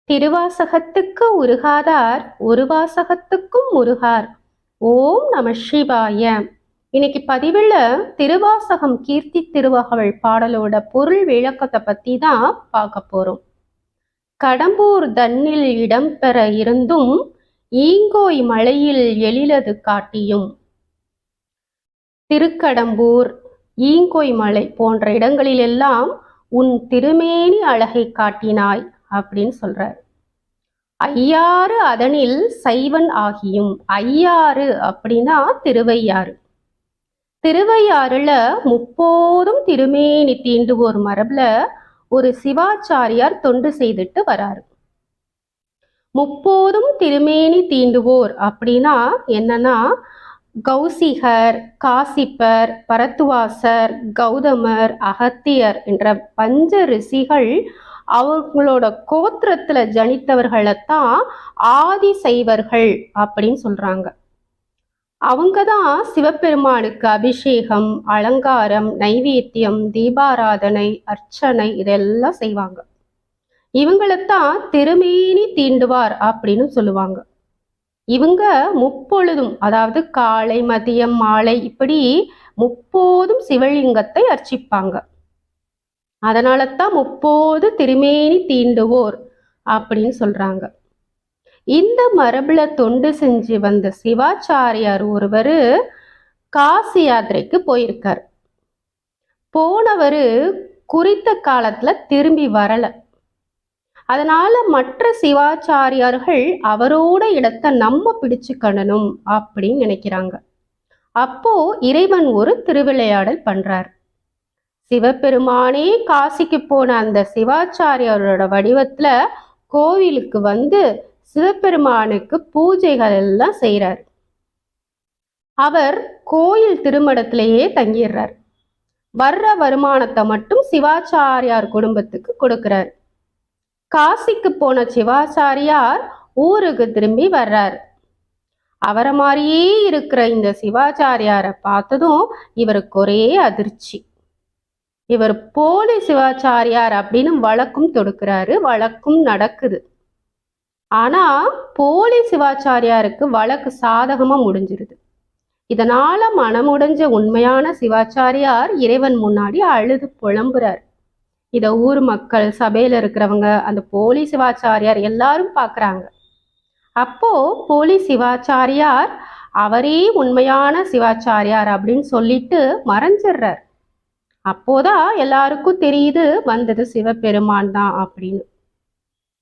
திருவாசகத்துக்கு உருகாதார் ஒரு வாசகத்துக்கும் உருகார். ஓம் நம சிவாய. இன்னைக்கு பதிவுல திருவாசகம் கீர்த்தி திருவகவல் பாடலோட பொருள் விளக்கத்தை பத்தி தான் பார்க்க போறோம். கடம்பூர் தன்னில் இடம்பெற இருந்தும் ஈங்கோய் மலையில் எழிலது காட்டியும். திருக்கடம்பூர், ஈங்கோய் மலை போன்ற இடங்களிலெல்லாம் உன் திருமேனி அழகை காட்டினாய் அப்படின்னு சொல்றார். ஐயாறு அதனில் சைவன் ஆகியும். ஐயாறு அப்படின்னா திருவையாறு. திருவையாறுல முப்போதும் திருமேனி தீண்டுவோர் மரபுல ஒரு சிவாச்சாரியார் தொண்டு செய்துட்டு வராரு. முப்போதும் திருமேனி தீண்டுவோர் அப்படின்னா என்னன்னா, கௌசிகர், காசிப்பர், பரத்துவாசர், கௌதமர், அகத்தியர் என்ற பஞ்ச ரிஷிகள் அவங்களோட கோத்திரத்துல ஜனித்தவர்களைத்தான் ஆதி சைவர்கள் அப்படின்னு சொல்றாங்க. அவங்கதான் சிவபெருமானுக்கு அபிஷேகம், அலங்காரம், நைவேத்தியம், தீபாராதனை, அர்ச்சனை இதெல்லாம் செய்வாங்க. இவங்களைத்தான் திருமேனி தீண்டுவார் அப்படின்னு சொல்லுவாங்க. இவங்க முப்பொழுதும், அதாவது காலை, மதியம், மாலை இப்படி முப்போதும் சிவலிங்கத்தை அர்ச்சிப்பாங்க. அதனால தான் முப்போது திருமேனி தீண்டுவோர் அப்படின்னு சொல்றாங்க. இந்த மரபுல தொண்டு செஞ்சு வந்த சிவாச்சாரியார் ஒருவர் காசி யாத்திரைக்கு போயிருக்கார். போனவர் குறித்த காலத்துல திரும்பி வரல. அதனால மற்ற சிவாச்சாரியார்கள் அவரோட இடத்தை நம்ம பிடிச்சுக்கணும் அப்படின்னு நினைக்கிறாங்க. அப்போ இறைவன் ஒரு திருவிளையாடல் பண்றார். சிவபெருமானே காசிக்கு போன அந்த சிவாச்சாரியாரோட வடிவத்துல கோவிலுக்கு வந்து சிவபெருமானுக்கு பூஜைகள் எல்லாம் செய்யறார். அவர் கோயில் திருமடத்திலேயே தங்கிடுறார். வர்ற வருமானத்தை மட்டும் சிவாச்சாரியார் குடும்பத்துக்கு கொடுக்கிறார். காசிக்கு போன சிவாச்சாரியார் ஊருக்கு திரும்பி வர்றார். அவரை மாதிரியே இருக்கிற இந்த சிவாச்சாரியாரை பார்த்ததும் இவருக்கு ஒரே அதிர்ச்சி. இவர் போலி சிவாச்சாரியார் அப்படின்னு வழக்கும் தொடுக்கிறாரு. வழக்கும் நடக்குது. ஆனா போலி சிவாச்சாரியாருக்கு வழக்கு சாதகமா முடிஞ்சிருது. இதனால மனமுடைஞ்ச உண்மையான சிவாச்சாரியார் இறைவன் முன்னாடி அழுது புலம்புறார். இத ஊர் மக்கள், சபையில இருக்கிறவங்க, அந்த போலி சிவாச்சாரியார் எல்லாரும் பாக்குறாங்க. அப்போ போலி சிவாச்சாரியார் அவரே உண்மையான சிவாச்சாரியார் அப்படின்னு சொல்லிட்டு மறைஞ்சிடுறார். அப்போதான் எல்லாருக்கும் தெரியுது வந்தது சிவபெருமான் தான் அப்படின்னு.